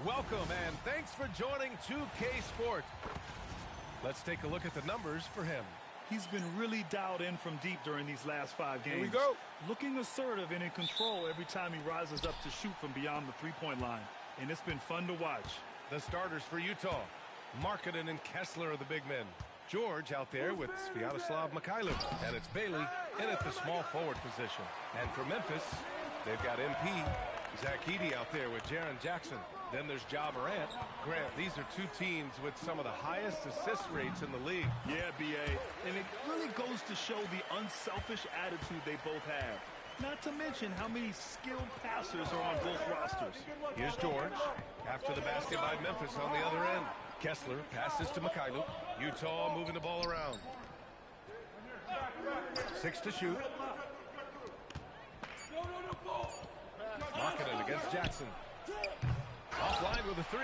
Welcome, and thanks for joining 2K Sports. Let's take a look at the numbers for him. He's been really dialed in from deep during these last 5 games. Here we go. Looking assertive and in control every time he rises up to shoot from beyond the three-point line. And it's been fun to watch. The starters for Utah. Markkanen and Kessler are the big men. George out there with Sviatoslav Mikhailuk. And it's Bailey in at the small forward position. And for Memphis, they've got MP. Zach Edey out there with Jaren Jackson. Then there's Ja Morant. Grant, these are two teams with some of the highest assist rates in the league. Yeah, B.A. And it really goes to show the unselfish attitude they both have. Not to mention how many skilled passers are on both rosters. Here's George. After the basket by Memphis on the other end. Kessler passes to Mikhailuk. Utah moving the ball around. 6 to shoot. Markkanen against Jackson. Offline with a 3.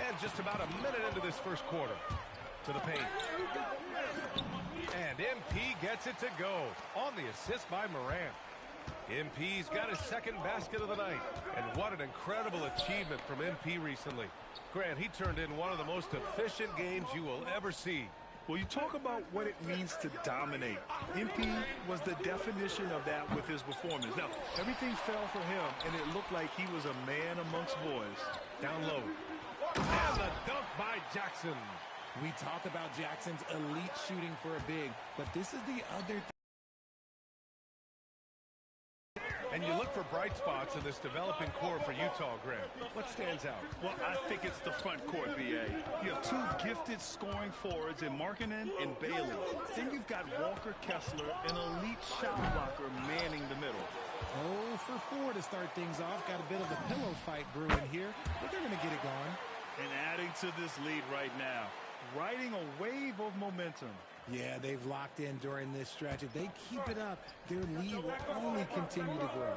And just about a minute into this first quarter. To the paint. And MP gets it to go. On the assist by Morant. MP's got his second basket of the night. And what an incredible achievement from MP recently. Grant, he turned in one of the most efficient games you will ever see. Well, you talk about what it means to dominate. MP was the definition of that with his performance. Now, everything fell for him, and it looked like he was a man amongst boys. Down low. And the dunk by Jackson. We talk about Jackson's elite shooting for a big, but this is the other thing. And you look for bright spots in this developing core for Utah, Grant. What stands out? Well, I think it's the front court, B.A. You have two gifted scoring forwards in Markkanen and Bailey. Then you've got Walker Kessler, an elite shot blocker, manning the middle. 0 for 4 to start things off. Got a bit of a pillow fight brewing here, but they're going to get it going. And adding to this lead right now, riding a wave of momentum. Yeah, they've locked in during this stretch. If they keep it up, their lead will only continue to grow.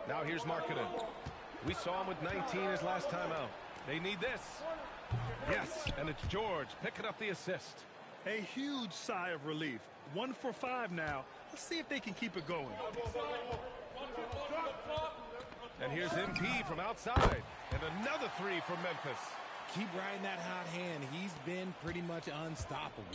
Now here's Markkanen. We saw him with 19 his last time out. They need this. Yes, and it's George picking up the assist. A huge sigh of relief. 1 for 5 now. Let's see if they can keep it going. And here's MP from outside. And another 3 from Memphis. Keep riding that hot hand. He's been pretty much unstoppable.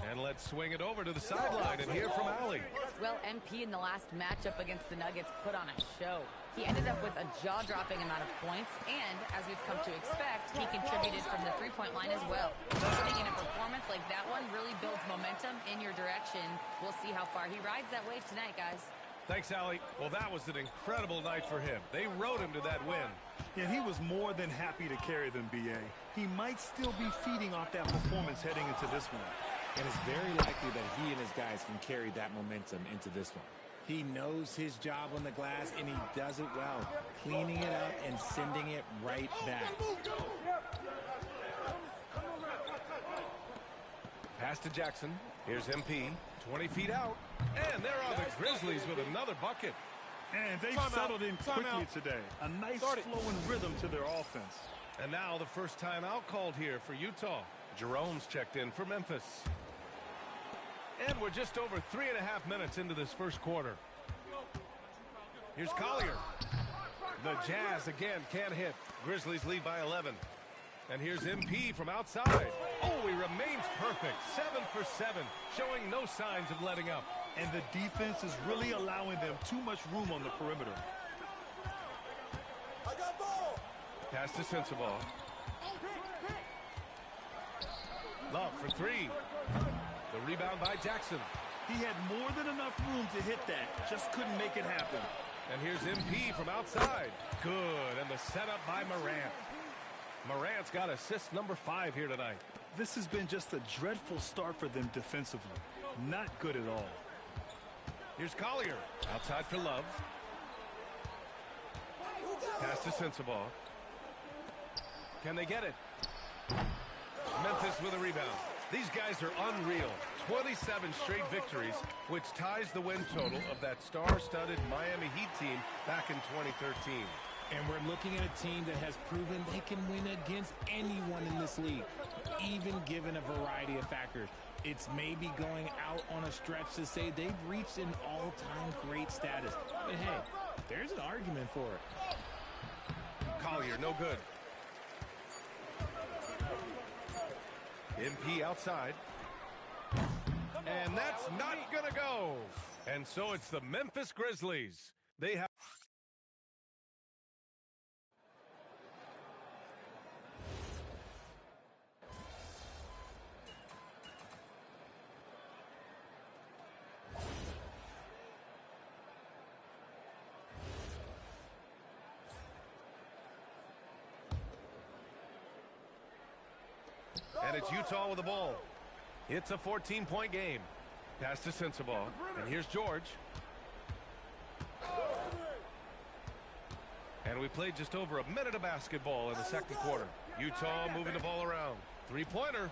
And let's swing it over to the sideline and hear from Allie. Well, MP in the last matchup against the Nuggets put on a show. He ended up with a jaw-dropping amount of points, and as we've come to expect, he contributed from the three-point line as well. Putting in a performance like that one really builds momentum in your direction. We'll see how far he rides that wave tonight, guys. Thanks, Allie. Well, that was an incredible night for him. They rode him to that win. Yeah, he was more than happy to carry them, B.A. He might still be feeding off that performance heading into this one. And it's very likely that he and his guys can carry that momentum into this one. He knows his job on the glass, and he does it well, cleaning it up and sending it right back. Pass to Jackson. Here's MP, 20 feet out. And there are the Grizzlies with another bucket. And they've settled in quickly today. A nice flowing rhythm to their offense. And now the first timeout called here for Utah. Jerome's checked in for Memphis. And we're just over 3.5 minutes into this first quarter. Here's Collier. The Jazz again can't hit. Grizzlies lead by 11. And here's MP from outside. Oh, he remains perfect. 7 for 7, showing no signs of letting up. And the defense is really allowing them too much room on the perimeter. Pass to Sensabaugh. Love for 3. The rebound by Jackson. He had more than enough room to hit that. Just couldn't make it happen. And here's MP from outside. Good. And the setup by Morant. Morant's got assist number 5 here tonight. This has been just a dreadful start for them defensively. Not good at all. Here's Collier. Outside for Love. Pass to Sensabaugh. Can they get it? Memphis with a rebound. These guys are unreal. 27 straight victories, which ties the win total of that star-studded Miami Heat team back in 2013. And we're looking at a team that has proven they can win against anyone in this league, even given a variety of factors. It's maybe going out on a stretch to say they've reached an all-time great status. But hey, there's an argument for it. Collier, no good. MP outside. And that's not going to go. And so it's the Memphis Grizzlies. They have... And it's Utah with the ball. It's a 14-point game. Pass to Sensabaugh. And here's George. And we played just over a minute of basketball in the second quarter. Utah moving the ball around. Three-pointer.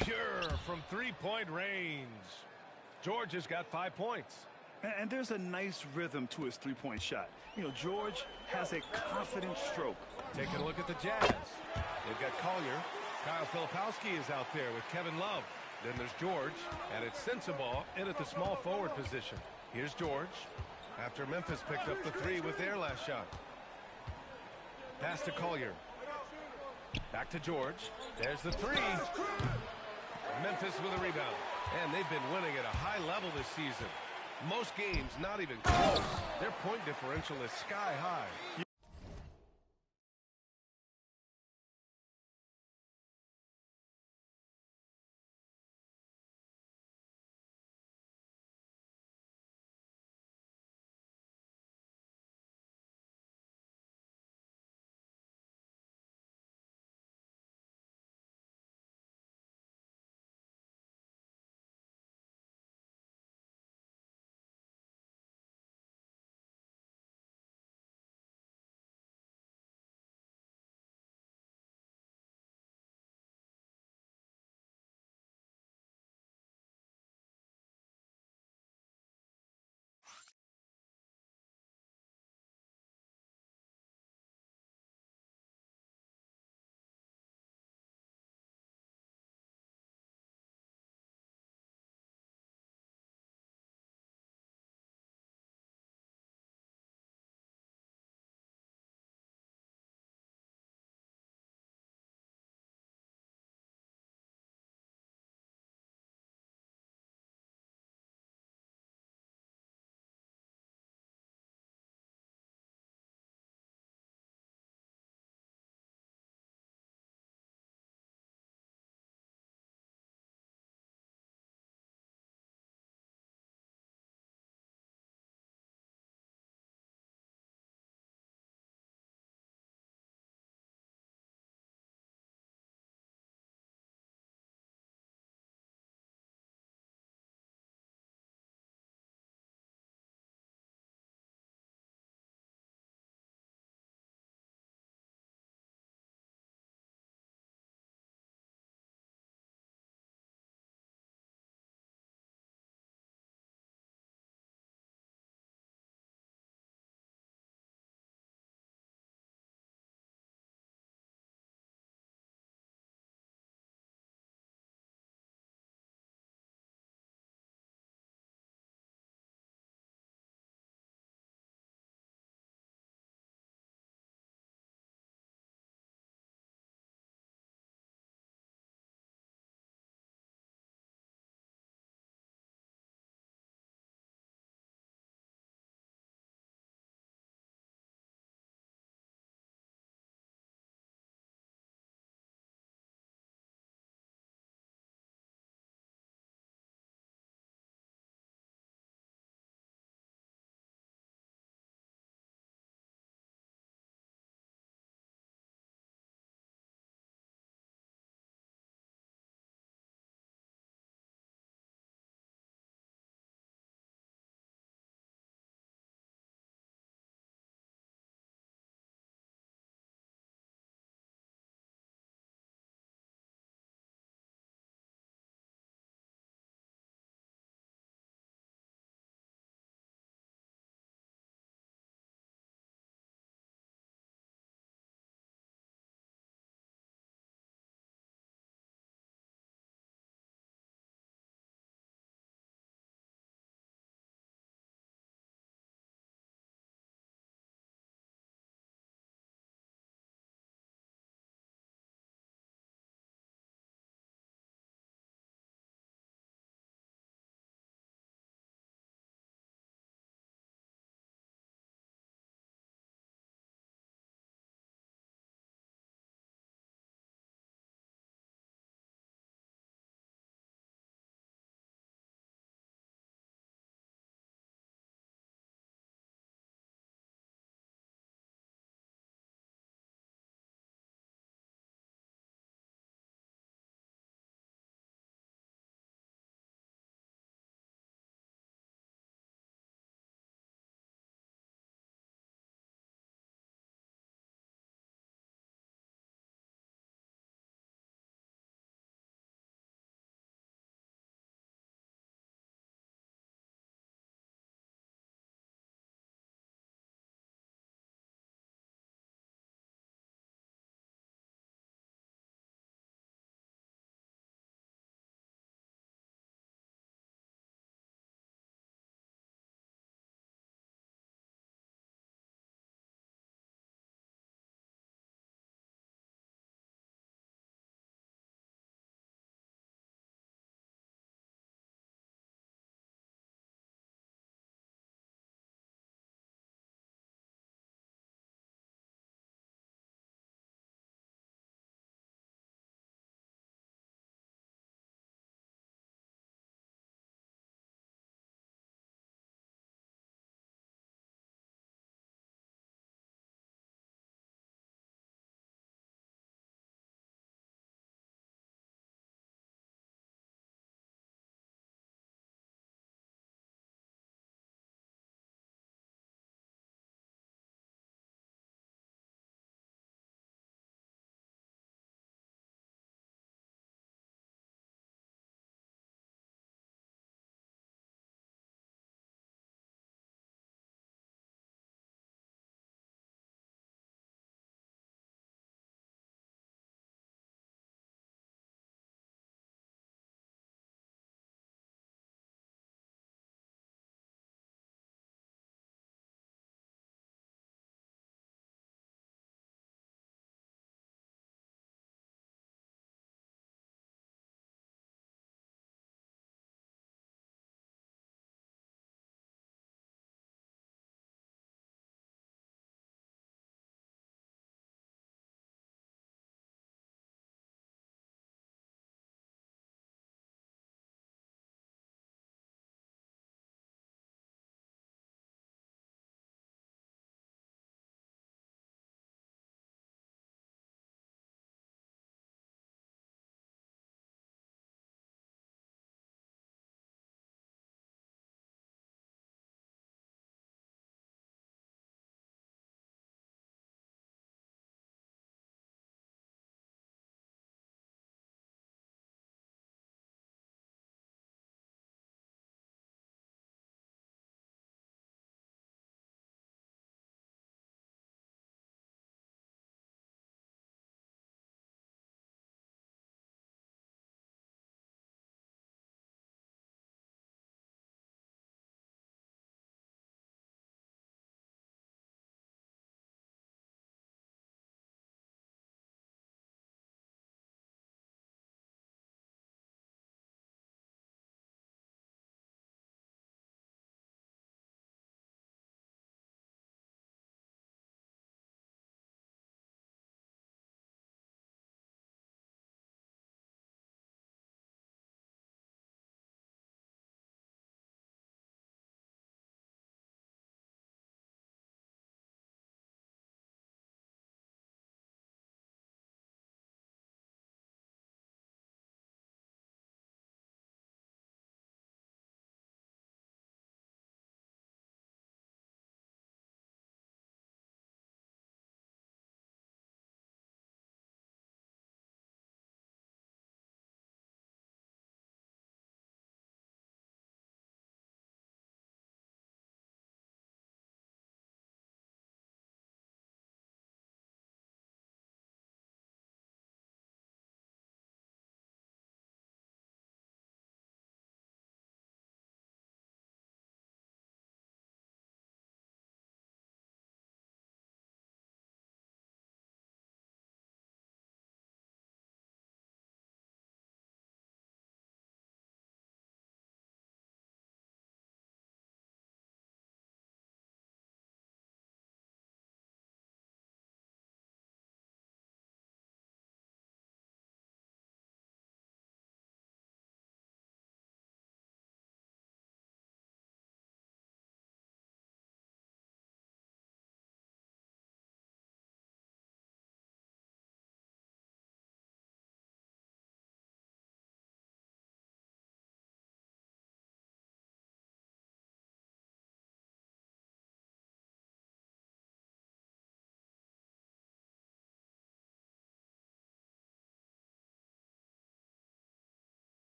Pure from three-point range. George has got 5 points. And there's a nice rhythm to his three-point shot. You know, George has a confident stroke. Taking a look at the Jazz. They've got Collier. Kyle Filipowski is out there with Kevin Love. Then there's George, and it's Sensabaugh in at the small forward position. Here's George, after Memphis picked up the three with their last shot. Pass to Collier. Back to George. There's the three. Memphis with a rebound. And they've been winning at a high level this season. Most games not even close. Their point differential is sky high.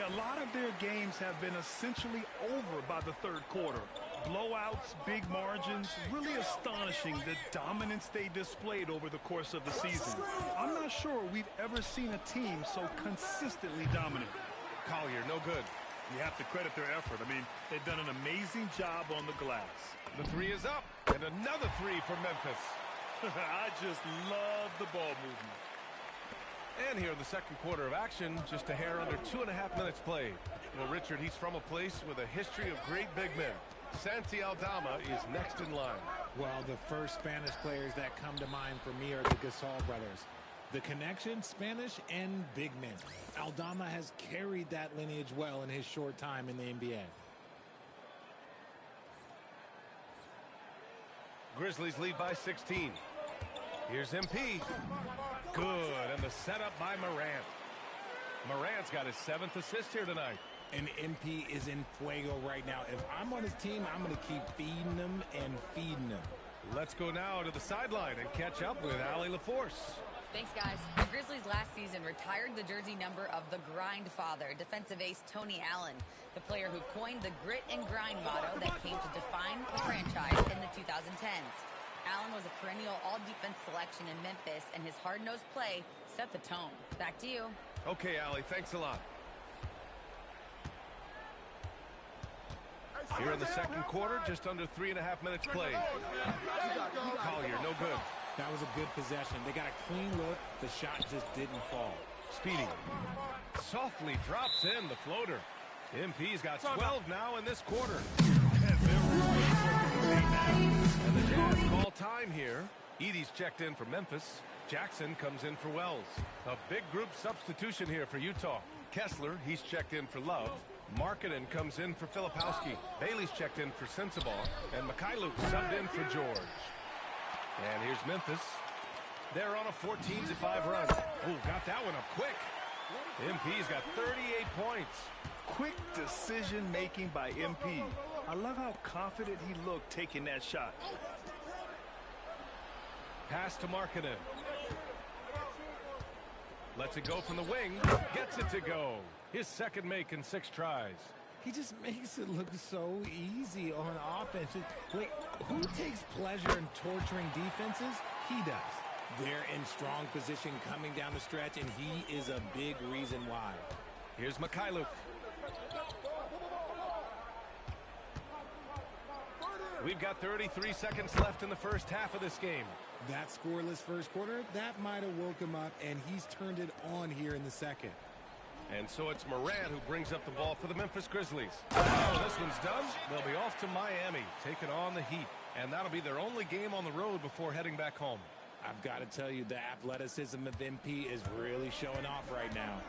Yeah, a lot of their games have been essentially over by the third quarter. Blowouts, big margins, really astonishing the dominance they displayed over the course of the season. I'm not sure we've ever seen a team so consistently dominant. Collier, no good. You have to credit their effort. I mean, they've done an amazing job on the glass. The three is up, and another three for Memphis. I just love the ball movement. And here in the second quarter of action, just a hair under 2.5 minutes played. Well, Richard, he's from a place with a history of great big men. Santi Aldama is next in line. Well, the first Spanish players that come to mind for me are the Gasol brothers. The connection, Spanish and big men. Aldama has carried that lineage well in his short time in the NBA. Grizzlies lead by 16. Here's MP. Good, and the setup by Morant. Morant's got his 7th assist here tonight. And MP is in fuego right now. If I'm on his team, I'm going to keep feeding him and feeding him. Let's go now to the sideline and catch up with Allie LaForce. Thanks, guys. The Grizzlies last season retired the jersey number of the grind father, defensive ace Tony Allen, the player who coined the grit and grind motto that came to define the franchise in the 2010s. Allen was a perennial all-defense selection in Memphis, and his hard-nosed play set the tone. Back to you. Okay, Allie, thanks a lot. Here in the second quarter, just under 3.5 minutes played. Collier, no good. That was a good possession. They got a clean look. The shot just didn't fall. Speedy softly drops in the floater. MP's got 12 now in this quarter. And the Jazz call time here. Edey's checked in for Memphis. Jackson comes in for Wells. A big group substitution here for Utah. Kessler, he's checked in for Love. Markkanen comes in for Filipowski. Bailey's checked in for Sensabaugh. And Mikhailuk subbed in for George. And here's Memphis. They're on a 14-5 run. Oh, got that one up quick. MP's got 38 points. Quick decision-making by MP. I love how confident he looked taking that shot. Pass to Markkanen. Lets it go from the wing. Gets it to go. His second make in 6 tries. He just makes it look so easy on offense. Like, who takes pleasure in torturing defenses? He does. They're in strong position coming down the stretch, and he is a big reason why. Here's Mikhailuk. We've got 33 seconds left in the first half of this game. That scoreless first quarter, that might have woke him up, and he's turned it on here in the second. And so it's Morant who brings up the ball for the Memphis Grizzlies. Oh, this one's done. They'll be off to Miami, taking on the Heat. And that'll be their only game on the road before heading back home. I've got to tell you, the athleticism of MP is really showing off right now.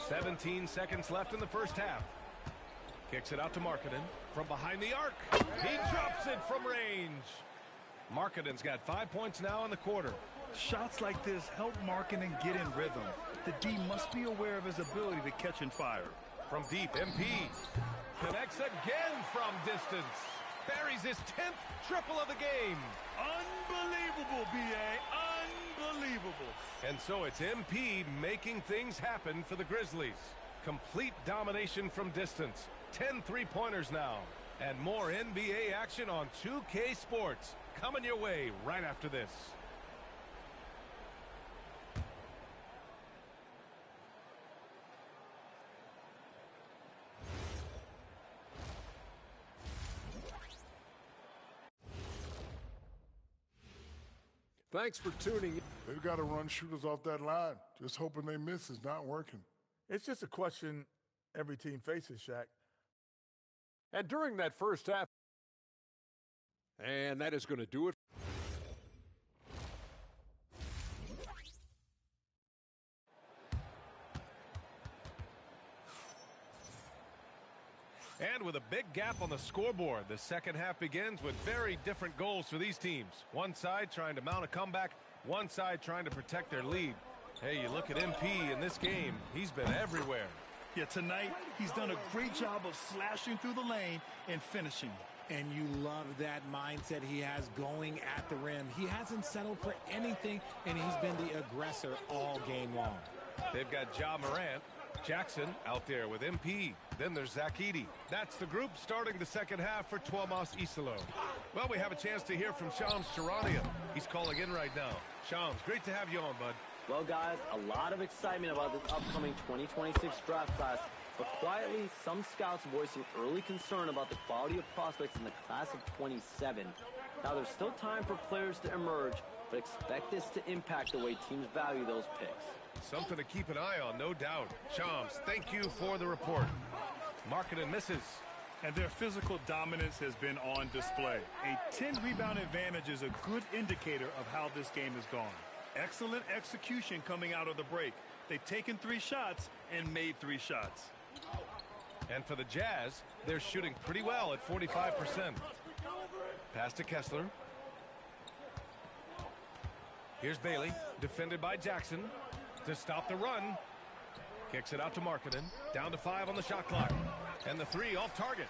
17 seconds left in the first half. Kicks it out to Markkanen from behind the arc. He drops it from range. Markkanen's got 5 points now in the quarter. Shots like this help Markkanen get in rhythm. The D must be aware of his ability to catch and fire. From deep, MP connects again from distance. Buries his 10th triple of the game. Unbelievable, B.A. Unbelievable. And so it's MP making things happen for the Grizzlies. Complete domination from distance. 10 three-pointers now. And more NBA action on 2K Sports. Coming your way right after this. Thanks for tuning in. They've got to run shooters off that line. Just hoping they miss is not working. It's just a question every team faces, Shaq. And during that first half, and that is going to do it. And with a big gap on the scoreboard, the second half begins with very different goals for these teams. One side trying to mount a comeback, one side trying to protect their lead. Hey, you look at MP in this game, he's been everywhere. Yeah, tonight he's done a great job of slashing through the lane and finishing. And you love that mindset he has going at the rim. He hasn't settled for anything, and he's been the aggressor all game long. They've got Ja Morant. Jackson out there with MP. Then there's Zach Edey. That's the group starting the second half for Tuomas Isalo. Well, we have a chance to hear from Shams Charania. He's calling in right now. Shams, great to have you on, bud. Well, guys, a lot of excitement about this upcoming 2026 draft class, but quietly, some scouts voicing early concern about the quality of prospects in the class of 27. Now, there's still time for players to emerge, but expect this to impact the way teams value those picks. Something to keep an eye on, no doubt. Shams, thank you for the report. Markkanen misses. And their physical dominance has been on display. A 10-rebound advantage is a good indicator of how this game has gone. Excellent execution coming out of the break. They've taken 3 shots and made 3 shots. And for the Jazz, they're shooting pretty well at 45%. Pass to Kessler. Here's Bailey, defended by Jackson. To stop the run. Kicks it out to Markkanen. Down to 5 on the shot clock. And the 3 off target.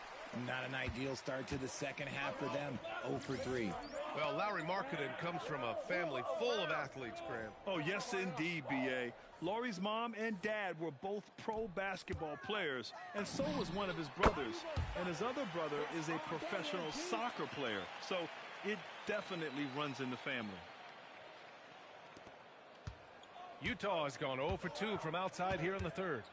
Not an ideal start to the second half for them. 0 for 3. Well, Lauri Markkanen comes from a family full of athletes, Grant. Oh, yes, indeed, B.A. Lauri's mom and dad were both pro basketball players, and so was one of his brothers. And his other brother is a professional soccer player. So it definitely runs in the family. Utah has gone 0 for 2 from outside here in the third.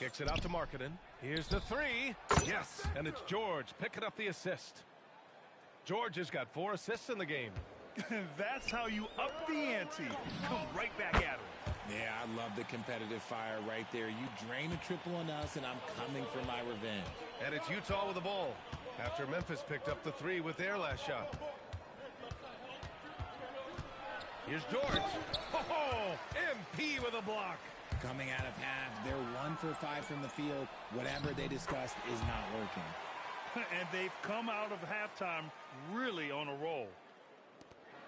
Kicks it out to Markkanen. Here's the 3. Yes, and it's George picking up the assist. George has got 4 assists in the game. That's how you up the ante. Come right back at him. Yeah, I love the competitive fire right there. You drain a triple on us, and I'm coming for my revenge. And it's Utah with the ball after Memphis picked up the 3 with their last shot. Here's George. Oh, MP with a block. Coming out of half, they're 1 for 5 from the field. Whatever they discussed is not working. And they've come out of halftime really on a roll.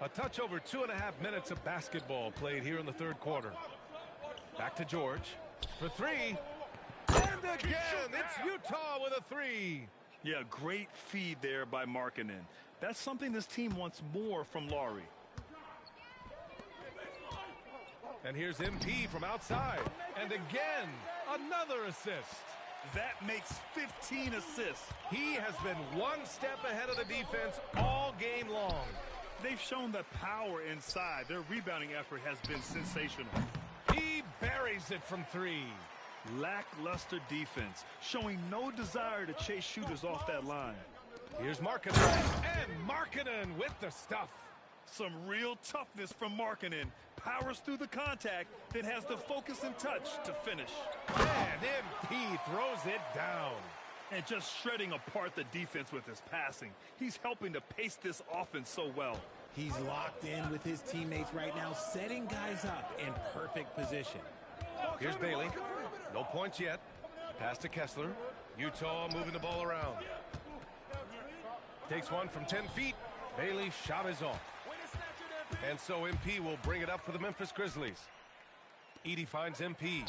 A touch over 2.5 minutes of basketball played here in the third quarter. Back to George for 3. And again, it's Utah with a 3. Yeah, great feed there by Markkanen. That's something this team wants more from Lauri. And here's MP from outside. And again, another assist. That makes 15 assists. He has been 1 step ahead of the defense all game long. They've shown the power inside. Their rebounding effort has been sensational. He buries it from 3. Lackluster defense, showing no desire to chase shooters off that line. Here's Markkanen. And Markkanen with the stuff. Some real toughness from Markkanen. Powers through the contact, then has the focus and touch to finish. And MP throws it down. And just shredding apart the defense with his passing. He's helping to pace this offense so well. He's locked in with his teammates right now, setting guys up in perfect position. Here's Bailey. No points yet. Pass to Kessler. Utah moving the ball around. Takes one from 10 feet. Bailey's shot is off. And so MP will bring it up for the Memphis Grizzlies. Edey finds MP.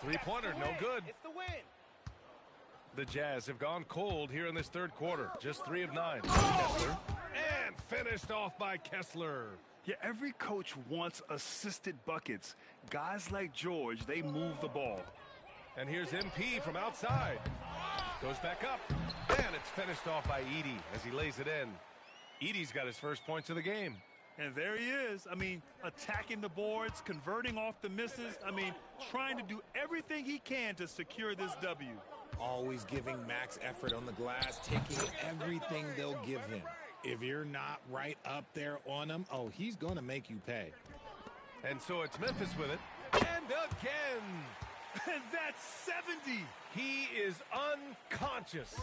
Three-pointer, no good. The Jazz have gone cold here in this third quarter. Just 3 of 9. Kessler. And finished off by Kessler. Yeah, every coach wants assisted buckets. Guys like George, they move the ball. And here's MP from outside. Goes back up. And it's finished off by Edey as he lays it in. Edey's got his first points of the game. And there he is. I mean, attacking the boards, converting off the misses. I mean, trying to do everything he can to secure this W. Always giving max effort on the glass, taking everything they'll give him. If you're not right up there on him, oh, he's going to make you pay. And so it's Memphis with it. And again. And that's 70. He is unconscious.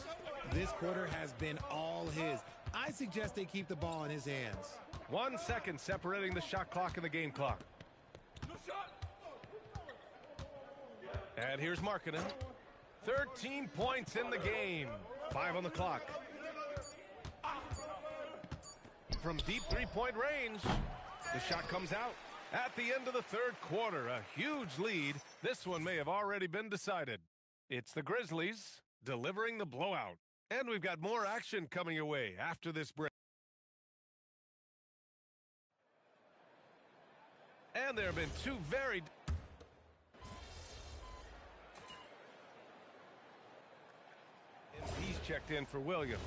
This quarter has been all his. I suggest they keep the ball in his hands. 1 second separating the shot clock and the game clock. And here's Markkanen. 13 points in the game. 5 on the clock. From deep three-point range, the shot comes out. At the end of the third quarter, a huge lead. This one may have already been decided. It's the Grizzlies delivering the blowout. And we've got more action coming your way after this break. And there have been two very... He's checked in for Williams.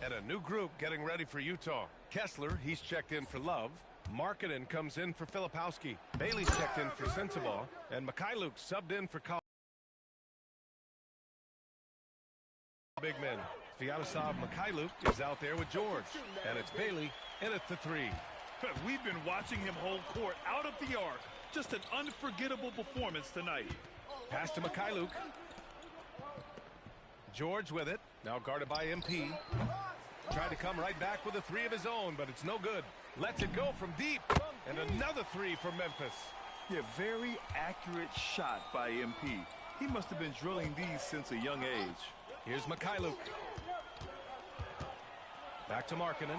And a new group getting ready for Utah. Kessler, he's checked in for Love. Markkanen comes in for Filipowski. Bailey's checked in for Sensabaugh. And Mikhailuk subbed in for Big men. Sviatoslav Mikhailuk is out there with George. And it's Bailey in at the 3. We've been watching him hold court out of the arc. Just an unforgettable performance tonight. Pass to Mikhailuk. George with it. Now guarded by MP. Tried to come right back with a 3 of his own, but it's no good. Lets it go from deep. And another 3 for Memphis. Yeah, very accurate shot by MP. He must have been drilling these since a young age. Here's Mikhailuk. Back to Markkanen.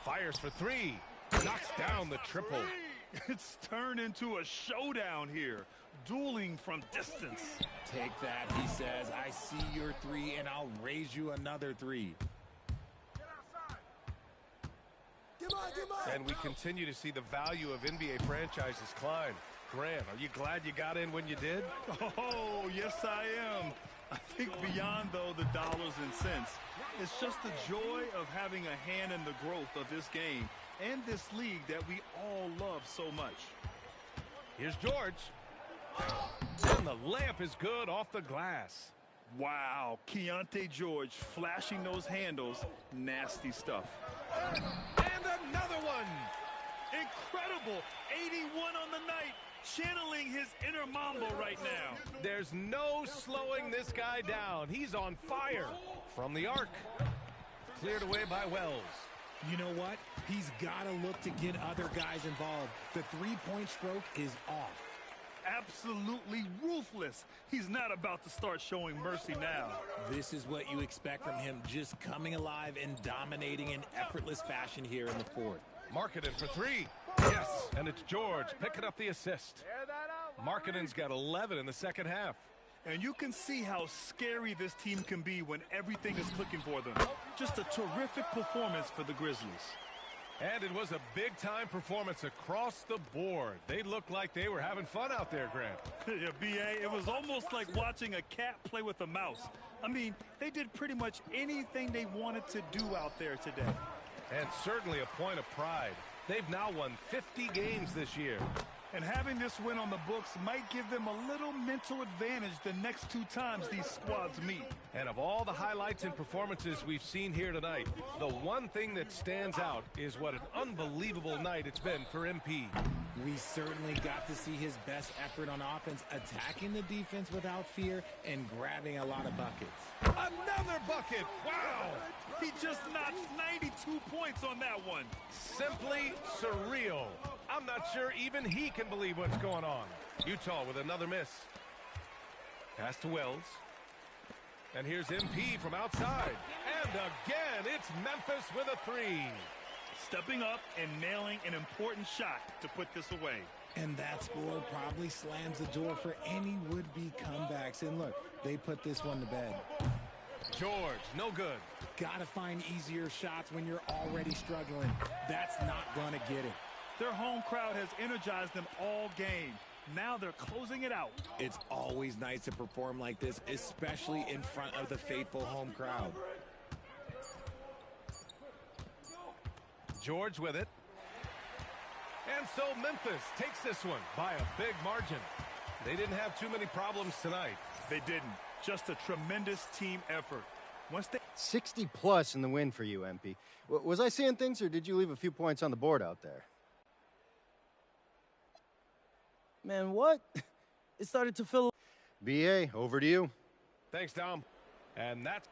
Fires for 3. Knocks down the triple. It's turned into a showdown here. Dueling from distance. Take that, he says. I see your 3, and I'll raise you another 3. And we continue to see the value of NBA franchises climb. Grant, are you glad you got in when you did? Oh, yes, I am. I think beyond, though, the dollars and cents, it's just the joy of having a hand in the growth of this game and this league that we all love so much. Here's George. And the layup is good off the glass. Wow, Keontae George flashing those handles. Nasty stuff. And another one. Incredible. 81 on the night. Channeling his inner Mamba right now. There's no slowing this guy down. He's on fire. From the arc. Cleared away by Wells. You know what? He's got to look to get other guys involved. The three-point stroke is off. Absolutely ruthless. He's not about to start showing mercy now. This is what you expect from him, just coming alive and dominating in effortless fashion here in the fourth. Markkanen for 3. Yes, and it's George picking up the assist. Markkanen's got 11 in the second half. And you can see how scary this team can be when everything is clicking for them. Just a terrific performance for the Grizzlies. And it was a big-time performance across the board. They looked like they were having fun out there, Grant. Yeah, B.A., it was almost like watching a cat play with a mouse. I mean, they did pretty much anything they wanted to do out there today. And certainly a point of pride. They've now won 50 games this year. And having this win on the books might give them a little mental advantage the next 2 times these squads meet. And of all the highlights and performances we've seen here tonight, the one thing that stands out is what an unbelievable night it's been for MP. We certainly got to see his best effort on offense, attacking the defense without fear and grabbing a lot of buckets. Another bucket! Wow! He just notched 92 points on that one. Simply surreal. I'm not sure even he can believe what's going on. Utah with another miss. Pass to Wells. And here's MP from outside. And again, it's Memphis with a 3. Stepping up and nailing an important shot to put this away. And that score probably slams the door for any would-be comebacks. And look, they put this one to bed. George, no good. Gotta find easier shots when you're already struggling. That's not gonna get it. Their home crowd has energized them all game. Now they're closing it out. It's always nice to perform like this, especially in front of the faithful home crowd. George with it. And so Memphis takes this one by a big margin. They didn't have too many problems tonight. They didn't. Just a tremendous team effort. 60+ in the win for you, MP. Was I seeing things, or did you leave a few points on the board out there? Man, what? It started to feel... BA, over to you. Thanks, Dom. And that's...